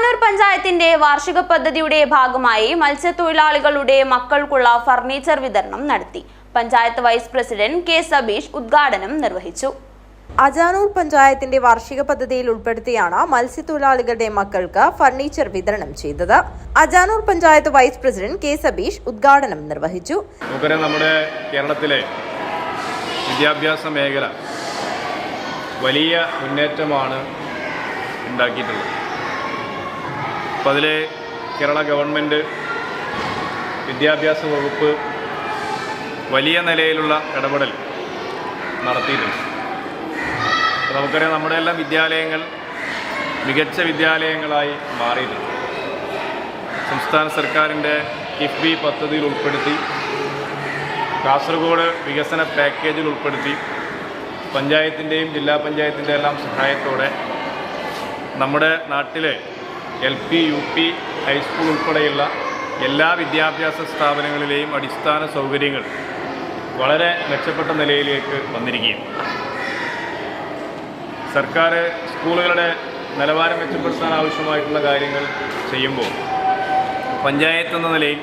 അജാനൂർ പഞ്ചായത്തിന്റെ വാർഷിക പദ്ധതിയുടെ ഭാഗമായി മത്സ്യത്തൊഴിലാളികളുടെ മക്കൾക്കുള്ള ഫർണിച്ചർ വിതരണം നടത്തി. Panchayat vice president K Sabeesh ഉദ്ഘാടനം നിർവഹിച്ചു. അജാനൂർ പഞ്ചായത്തിന്റെ വാർഷിക പദ്ധതിയിൽ ഉൾപ്പെടുത്തിയാണ് മത്സ്യത്തൊഴിലാളികളുടെ മക്കൾക്ക് ഫർണിച്ചർ വിതരണം ചെയ്തത്. Ajanur panchayat vice president K Sabeesh ഉദ്ഘാടനം നിർവഹിച്ചു. നമ്മുടെ കേരളത്തിലെ വിദ്യാഭ്യാസ മേഖല വലിയ മുന്നേറ്റമാണ് ഉണ്ടാക്കിയിട്ടുള്ളത്. അപ്പോൾ അതിൽ കേരള ഗവൺമെൻറ്, വിദ്യാഭ്യാസ വകുപ്പ് വലിയ നിലയിലുള്ള ഇടപെടൽ നടത്തിയിട്ടുണ്ട്. അപ്പോൾ നമുക്കറിയാം, നമ്മുടെ എല്ലാം വിദ്യാലയങ്ങൾ മികച്ച വിദ്യാലയങ്ങളായി മാറിയിട്ടുണ്ട്. സംസ്ഥാന സർക്കാരിൻ്റെ കിഫ്ബി പദ്ധതിയിൽ ഉൾപ്പെടുത്തി, കാസർഗോഡ് വികസന പാക്കേജിൽ ഉൾപ്പെടുത്തി, പഞ്ചായത്തിൻ്റെയും ജില്ലാ പഞ്ചായത്തിൻ്റെ എല്ലാം സഹായത്തോടെ നമ്മുടെ നാട്ടിലെ LP, UP, ഹൈസ്കൂൾ ഉൾപ്പെടെയുള്ള എല്ലാ വിദ്യാഭ്യാസ സ്ഥാപനങ്ങളിലെയും അടിസ്ഥാന സൗകര്യങ്ങൾ വളരെ മെച്ചപ്പെട്ട നിലയിലേക്ക് വന്നിരിക്കുകയാണ്. സർക്കാർ സ്കൂളുകളുടെ നിലവാരം മെച്ചപ്പെടുത്താൻ ആവശ്യമായിട്ടുള്ള കാര്യങ്ങൾ ചെയ്യുമ്പോൾ പഞ്ചായത്ത് എന്ന നിലയിൽ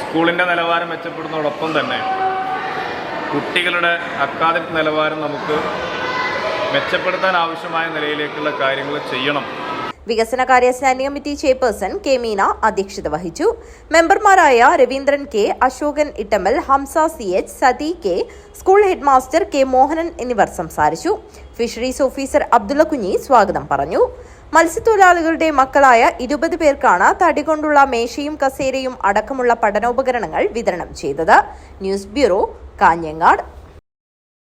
സ്കൂളിൻ്റെ നിലവാരം മെച്ചപ്പെടുന്നതോടൊപ്പം തന്നെ കുട്ടികളുടെ അക്കാദമിക് നിലവാരം നമുക്ക് മെച്ചപ്പെടുത്താൻ ആവശ്യമായ നിലയിലേക്കുള്ള കാര്യങ്ങൾ ചെയ്യണം. വികസനകാര്യ standing committee chairperson K Meena അധ്യക്ഷത വഹിച്ചു. മെമ്പർമാരായ Raveendran K, Ashokan Ittamal, Hamsa CH, Sathi K, school head master K Mohanan എന്നിവർ സംസാരിച്ചു. ഫിഷറീസ് ഓഫീസർ അബ്ദുള്ള കുഞ്ഞി സ്വാഗതം പറഞ്ഞു. മത്സ്യത്തൊഴിലാളികളുടെ മക്കളായ 20 പേർക്കാണ് തടി കൊണ്ടുള്ള മേശയും കസേരയും അടക്കമുള്ള പഠനോപകരണങ്ങൾ വിതരണം ചെയ്തത്. News bureau, Kanhangad.